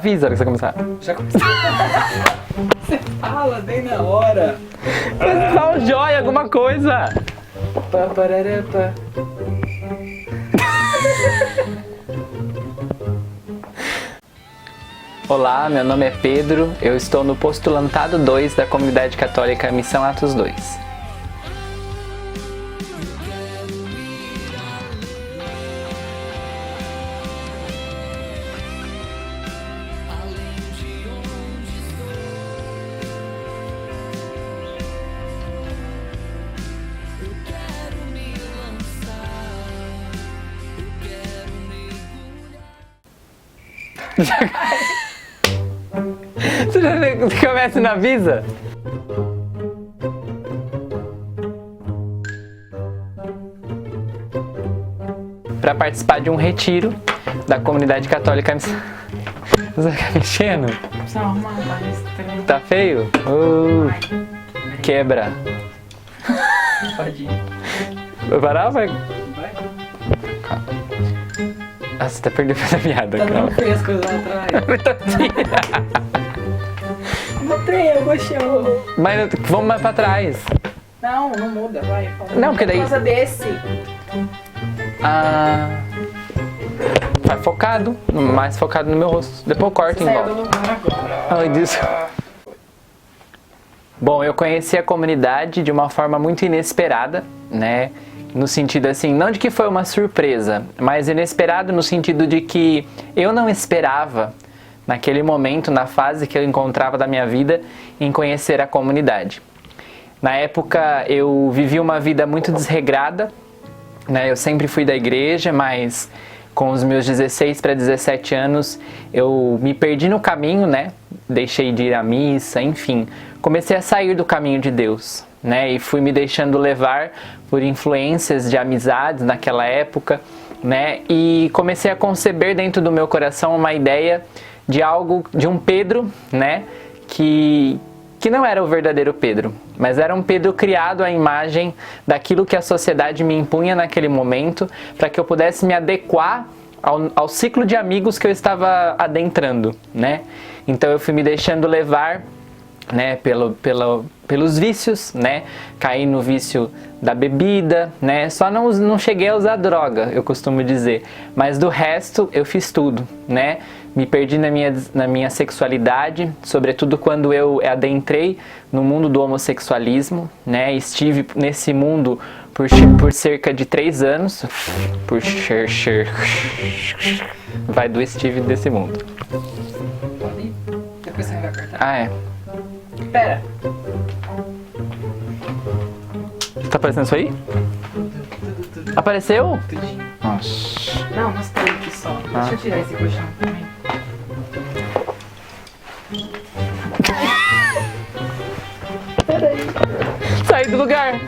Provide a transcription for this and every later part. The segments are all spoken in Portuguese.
avisa que você começar. Já começou. Você fala bem na hora. Dá um joia, alguma coisa. Pá, parará, pá. Olá, meu nome é Pedro, eu estou no Postulantado 2 da Comunidade Católica Missão Atos 2. Você começa e não avisa? Para participar de um retiro da Comunidade Católica Missão. Você tá mexendo? Precisa arrumar mais. Tá feio? Quebra. Pode ir. Vai parar ou vai? Vai. Ah, você tá perdendo a piada, Tá calma. dando feio as coisas lá atrás. Não tem, eu gostei. Mas vamos mais pra trás. Não, não muda, vai. Não, porque daí- Por causa desse. Ah, vai focado, mais focado no meu rosto. Depois eu corto em Saiu do volta. lugar agora. Ai, Deus. Bom, eu conheci a comunidade de uma forma muito inesperada, né? No sentido assim, não de que foi uma surpresa, mas inesperado no sentido de que eu não esperava, naquele momento, na fase que eu encontrava da minha vida, em conhecer a comunidade. Na época eu vivi uma vida muito desregrada, né? Eu sempre fui da igreja, mas com os meus 16 para 17 anos eu me perdi no caminho, né? Deixei de ir à missa, enfim, comecei a sair do caminho de Deus, né? E fui me deixando levar por influências de amizades naquela época, né? E comecei a conceber dentro do meu coração uma ideia de algo, de um Pedro, né? Que não era o verdadeiro Pedro, mas era um Pedro criado à imagem daquilo que a sociedade me impunha naquele momento, para que eu pudesse me adequar ao ciclo de amigos que eu estava adentrando, né? Então eu fui me deixando levar, né, pelos vícios, né? Caí no vício da bebida, né? Só não cheguei a usar droga, eu costumo dizer, mas do resto eu fiz tudo, né? Me perdi na minha sexualidade, sobretudo quando eu adentrei no mundo do homossexualismo, né? Estive nesse mundo por cerca de 3 anos. Vai do Steve desse mundo. Pode ir. Depois você vai apertar. Ah, é. Pera. Tá aparecendo isso aí? Apareceu? Tudinho. Nossa. Não, mostrei aqui só. Deixa eu tirar esse colchão também. Saí do lugar.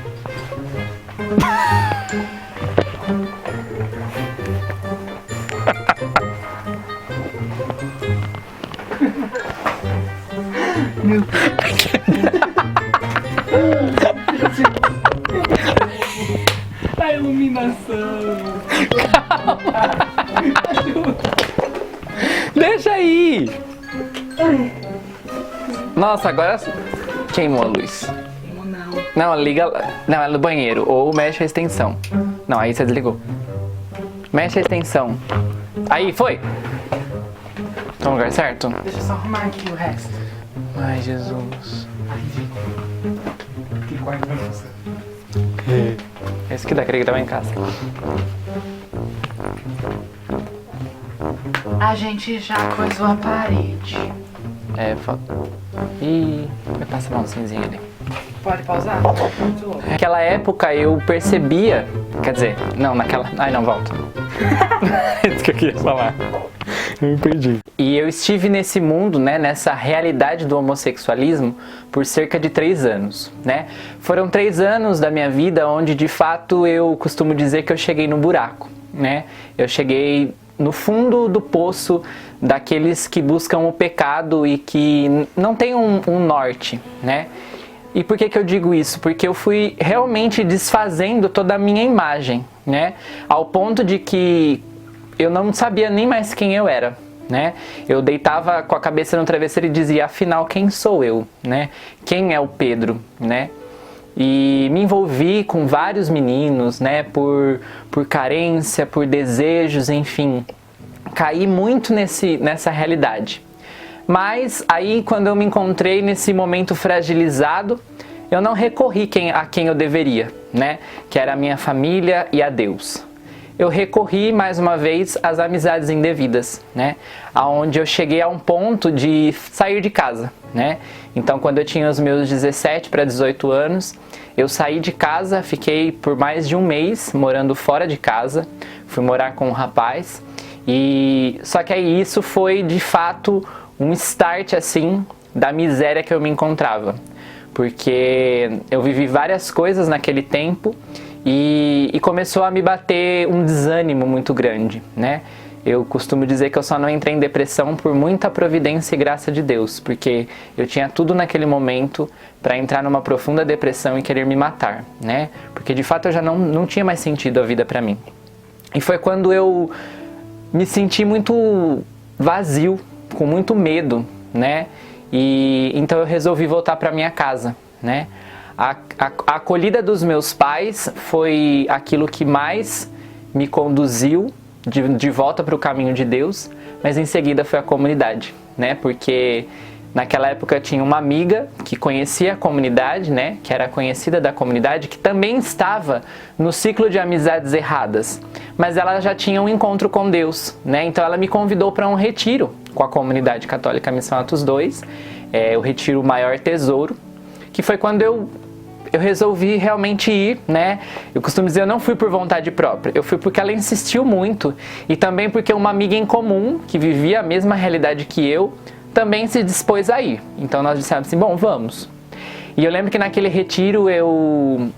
A iluminação. Deixa aí. Nossa, agora queimou a luz. Não. Não, liga. Não, é no banheiro. Ou mexe a extensão. Não, aí você desligou. Mexe a extensão. Aí, foi! Tá no lugar certo? Deixa eu só arrumar aqui o resto. Ai, Jesus. Que quarto vai funcionar. Esse que dá, queria que tava em casa. A gente já coisou a parede. É, falta. Ih, vai passar a mãozinha ali. Pode pausar? Muito louco. Naquela época eu percebia. Quer dizer, não, naquela. Ai, não, volta. É isso que eu queria falar. Eu me perdi. E eu estive nesse mundo, né, nessa realidade do homossexualismo por cerca de 3 anos, né? Foram 3 anos da minha vida onde, de fato, eu costumo dizer que eu cheguei no buraco, né? Eu cheguei no fundo do poço daqueles que buscam o pecado e que não tem um norte, né? E por que eu digo isso? Porque eu fui realmente desfazendo toda a minha imagem, né? Ao ponto de que eu não sabia nem mais quem eu era, né? Eu deitava com a cabeça no travesseiro e dizia, afinal, quem sou eu, né? Quem é o Pedro, né? E me envolvi com vários meninos, né? Por carência, por desejos, enfim. Caí muito nessa realidade. Mas aí, quando eu me encontrei nesse momento fragilizado, eu não recorri a quem eu deveria, né? Que era a minha família e a Deus. Eu recorri mais uma vez às amizades indevidas, né? Aonde eu cheguei a um ponto de sair de casa, né? Então, quando eu tinha os meus 17 para 18 anos, eu saí de casa, fiquei por mais de um mês morando fora de casa, fui morar com um rapaz, e só que aí isso foi de fato um start assim da miséria que eu me encontrava, porque eu vivi várias coisas naquele tempo e começou a me bater um desânimo muito grande, né? Eu costumo dizer que eu só não entrei em depressão por muita providência e graça de Deus, porque eu tinha tudo naquele momento para entrar numa profunda depressão e querer me matar, né? Porque de fato eu já não tinha mais sentido a vida para mim. E foi quando eu me senti muito vazio, com muito medo, né? E então eu resolvi voltar para minha casa, né? A acolhida dos meus pais foi aquilo que mais me conduziu de volta para o caminho de Deus, mas em seguida foi a comunidade, né? Porque naquela época eu tinha uma amiga que conhecia a comunidade, né? Que era conhecida da comunidade, que também estava no ciclo de amizades erradas, mas ela já tinha um encontro com Deus, né? Então ela me convidou para um retiro com a comunidade católica Missão Atos 2, o retiro Maior Tesouro, que foi quando eu resolvi realmente ir, né? Eu costumo dizer, eu não fui por vontade própria, eu fui porque ela insistiu muito e também porque uma amiga em comum, que vivia a mesma realidade que eu, também se dispôs a ir. Então nós dissemos assim, bom, vamos. E eu lembro que naquele retiro eu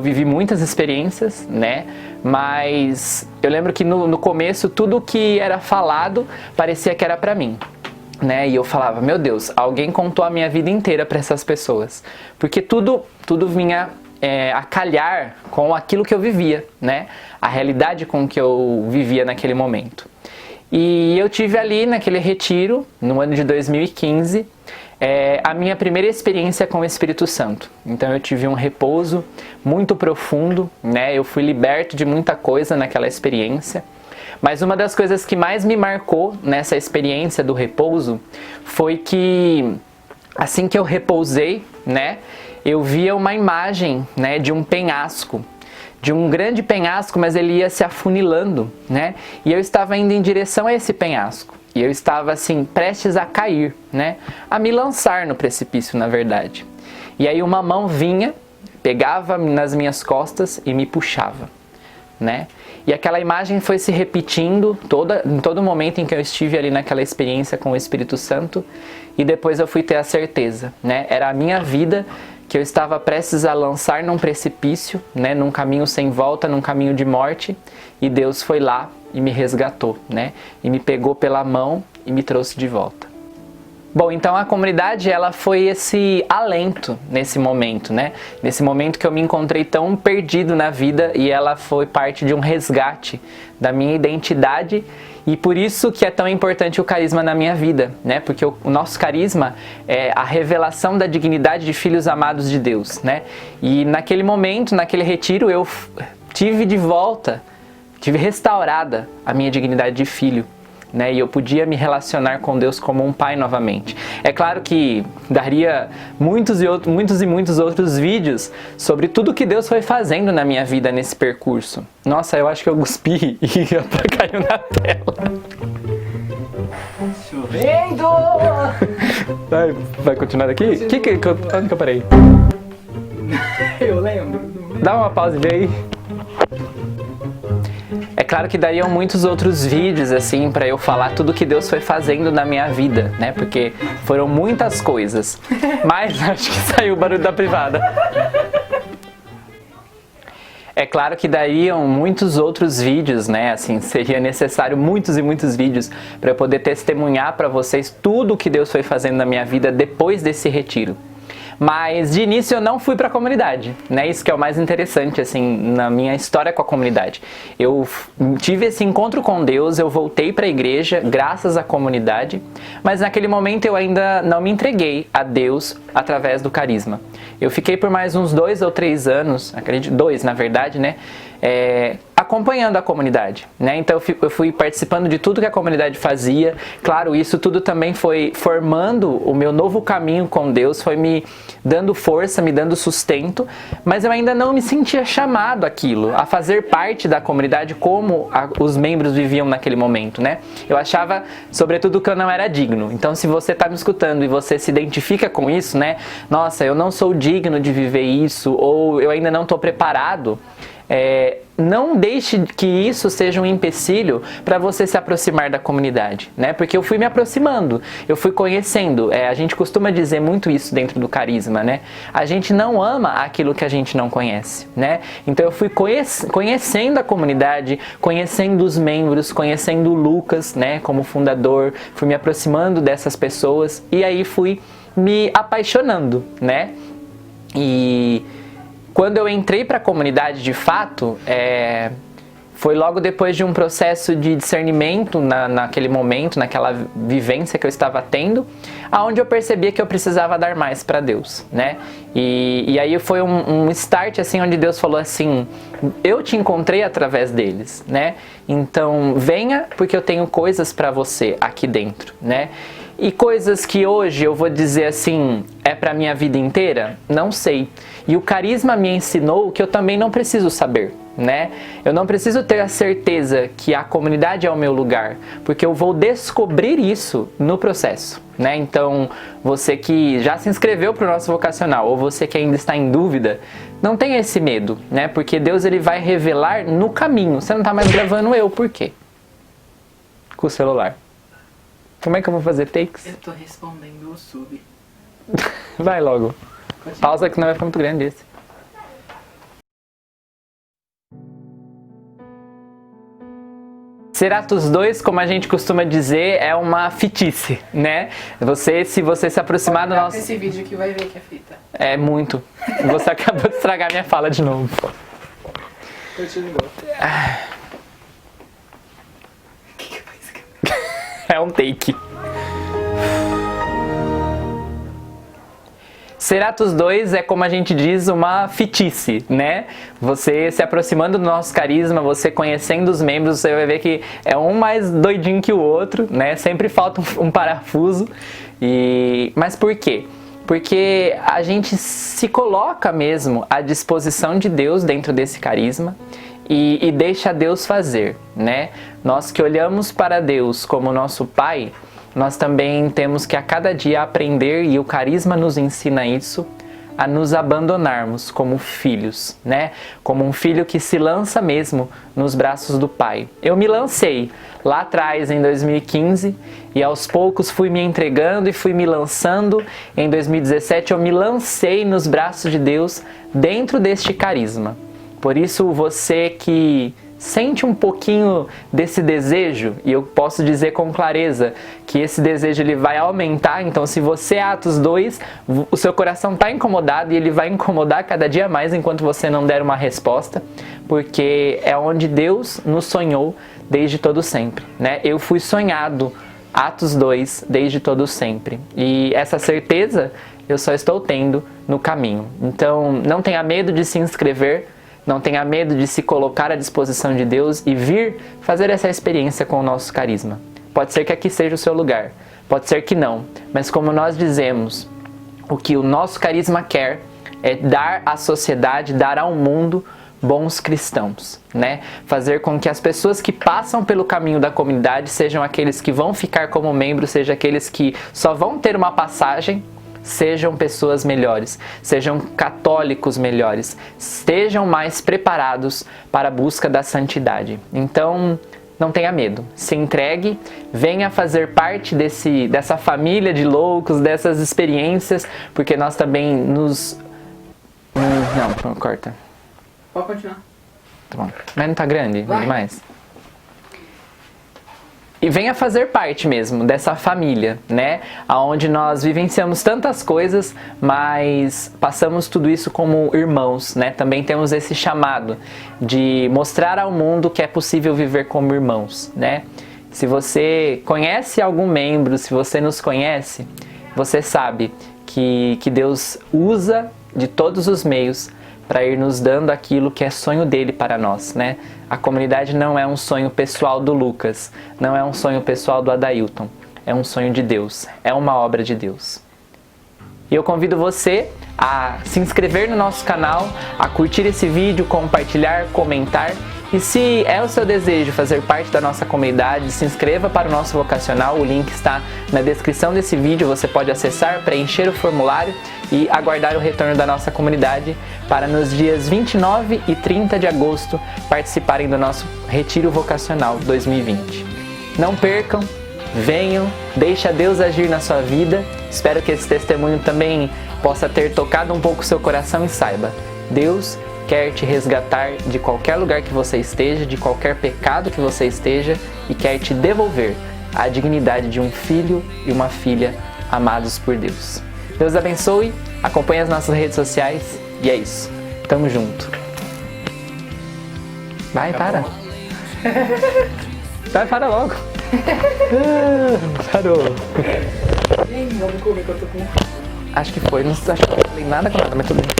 vivi muitas experiências, né? Mas eu lembro que no começo tudo que era falado parecia que era pra mim, né? E eu falava, meu Deus, alguém contou a minha vida inteira para essas pessoas, porque tudo vinha a calhar com aquilo que eu vivia, né? A realidade com que eu vivia naquele momento. E eu tive ali naquele retiro, no ano de 2015, a minha primeira experiência com o Espírito Santo. Então eu tive um repouso muito profundo, né? Eu fui liberto de muita coisa naquela experiência. Mas uma das coisas que mais me marcou nessa experiência do repouso foi que assim que eu repousei, né, eu via uma imagem, né, de um penhasco, de um grande penhasco, mas ele ia se afunilando, né, e eu estava indo em direção a esse penhasco. E eu estava assim, prestes a cair, né, a me lançar no precipício, na verdade. E aí uma mão vinha, pegava nas minhas costas e me puxava, né. E aquela imagem foi se repetindo em todo momento em que eu estive ali naquela experiência com o Espírito Santo. E depois eu fui ter a certeza, né? Era a minha vida que eu estava prestes a lançar num precipício, né? Num caminho sem volta, num caminho de morte. E Deus foi lá e me resgatou, né? E me pegou pela mão e me trouxe de volta. Bom, então a comunidade, ela foi esse alento nesse momento, né? Nesse momento que eu me encontrei tão perdido na vida, e ela foi parte de um resgate da minha identidade, e por isso que é tão importante o carisma na minha vida, né? Porque o nosso carisma é a revelação da dignidade de filhos amados de Deus, né? E naquele momento, naquele retiro, eu tive restaurada a minha dignidade de filho, né? E eu podia me relacionar com Deus como um pai novamente. É claro que daria muitos e muitos outros vídeos sobre tudo que Deus foi fazendo na minha vida nesse percurso. Nossa, eu acho que eu cuspi e caiu na tela. Chovendo! Vai continuar daqui? Onde que eu parei? Eu lembro. Dá uma pausa e vê aí. É claro que dariam muitos outros vídeos assim para eu falar tudo que Deus foi fazendo na minha vida, né? Porque foram muitas coisas. Mas acho que saiu o barulho da privada. É claro que dariam muitos outros vídeos, né? Assim, seria necessário muitos e muitos vídeos para eu poder testemunhar para vocês tudo o que Deus foi fazendo na minha vida depois desse retiro. Mas de início eu não fui para a comunidade, né? Isso que é o mais interessante, assim, na minha história com a comunidade. Eu tive esse encontro com Deus, eu voltei para a igreja graças à comunidade, mas naquele momento eu ainda não me entreguei a Deus através do carisma. Eu fiquei por mais uns 2 ou 3 anos, acredito, 2 na verdade, né? Acompanhando a comunidade, né? Então eu fui participando de tudo que a comunidade fazia. Claro, isso tudo também foi formando o meu novo caminho com Deus, foi me dando força, me dando sustento, mas eu ainda não me sentia chamado àquilo, a fazer parte da comunidade como os membros viviam naquele momento, né? Eu achava, sobretudo, que eu não era digno. Então, se você está me escutando e você se identifica com isso, né? Nossa, eu não sou digno de viver isso, ou eu ainda não estou preparado. Não deixe que isso seja um empecilho para você se aproximar da comunidade, né? Porque eu fui me aproximando, eu fui conhecendo. A gente costuma dizer muito isso dentro do carisma, né? A gente não ama aquilo que a gente não conhece, né? Então eu fui conhecendo a comunidade, conhecendo os membros, conhecendo o Lucas, né? Como fundador, fui me aproximando dessas pessoas e aí fui me apaixonando, né? E quando eu entrei para a comunidade de fato, foi logo depois de um processo de discernimento naquele momento, naquela vivência que eu estava tendo, aonde eu percebia que eu precisava dar mais para Deus, né? E aí foi um start assim, onde Deus falou assim: eu te encontrei através deles, né? Então venha, porque eu tenho coisas para você aqui dentro, né? E coisas que hoje eu vou dizer assim, é para minha vida inteira? Não sei. E o carisma me ensinou que eu também não preciso saber, né? Eu não preciso ter a certeza que a comunidade é o meu lugar, porque eu vou descobrir isso no processo, né? Então, você que já se inscreveu para o nosso vocacional, ou você que ainda está em dúvida, não tenha esse medo, né? Porque Deus ele vai revelar no caminho. Você não está mais gravando por quê? Com o celular. Como é que eu vou fazer takes? Eu tô respondendo o sub. Vai logo. Pausa que não vai ficar muito grande esse. Ser Atos 2, como a gente costuma dizer, é uma fitice, né? Se você se aproximar do nosso... Esse vídeo que vai ver que é fita. É muito. Você acabou de estragar minha fala de novo. Continua. É um take. Ser Atos 2 é, como a gente diz, uma fitice, né? Você se aproximando do nosso carisma, você conhecendo os membros, você vai ver que é um mais doidinho que o outro, né? Sempre falta um parafuso. Mas por quê? Porque a gente se coloca mesmo à disposição de Deus dentro desse carisma e deixa Deus fazer, né? Nós que olhamos para Deus como nosso Pai, nós também temos que a cada dia aprender, e o carisma nos ensina isso, a nos abandonarmos como filhos, né? Como um filho que se lança mesmo nos braços do Pai. Eu me lancei lá atrás, em 2015, e aos poucos fui me entregando e fui me lançando. Em 2017 eu me lancei nos braços de Deus dentro deste carisma. Por isso, você que sente um pouquinho desse desejo, e eu posso dizer com clareza que esse desejo ele vai aumentar, então se você é Atos 2, o seu coração está incomodado e ele vai incomodar cada dia mais enquanto você não der uma resposta, porque é onde Deus nos sonhou desde todo sempre, né? Eu fui sonhado, Atos 2, desde todo sempre, e essa certeza eu só estou tendo no caminho. Então não tenha medo de se inscrever, não tenha medo de se colocar à disposição de Deus e vir fazer essa experiência com o nosso carisma. Pode ser que aqui seja o seu lugar, pode ser que não, mas como nós dizemos, o que o nosso carisma quer é dar à sociedade, dar ao mundo bons cristãos, né? Fazer com que as pessoas que passam pelo caminho da comunidade sejam aqueles que vão ficar como membros, sejam aqueles que só vão ter uma passagem, sejam pessoas melhores, sejam católicos melhores, estejam mais preparados para a busca da santidade. Então, não tenha medo, se entregue, venha fazer parte dessa família de loucos, dessas experiências, porque nós também Não, corta. Pode continuar. Tá bom. Mas não tá grande Vai. demais? e venha fazer parte mesmo dessa família, né? Onde nós vivenciamos tantas coisas, mas passamos tudo isso como irmãos, né? Também temos esse chamado de mostrar ao mundo que é possível viver como irmãos, né? Se você conhece algum membro, se você nos conhece, você sabe que Deus usa de todos os meios para ir nos dando aquilo que é sonho dele para nós, né? A comunidade não é um sonho pessoal do Lucas, não é um sonho pessoal do Adailton, é um sonho de Deus, é uma obra de Deus. E eu convido você a se inscrever no nosso canal, a curtir esse vídeo, compartilhar, comentar. E se é o seu desejo fazer parte da nossa comunidade, se inscreva para o nosso vocacional, o link está na descrição desse vídeo, você pode acessar, preencher o formulário e aguardar o retorno da nossa comunidade para nos dias 29 e 30 de agosto participarem do nosso Retiro Vocacional 2020. Não percam, venham, deixa Deus agir na sua vida, espero que esse testemunho também possa ter tocado um pouco o seu coração e saiba, Deus quer te resgatar de qualquer lugar que você esteja, de qualquer pecado que você esteja e quer te devolver a dignidade de um filho e uma filha amados por Deus. Deus abençoe, acompanhe as nossas redes sociais e é isso. Tamo junto. Vai, para. Vai, para logo. Parou. Vamos comer que eu tô com... Acho que foi, não falei nada com nada, mas tudo bem.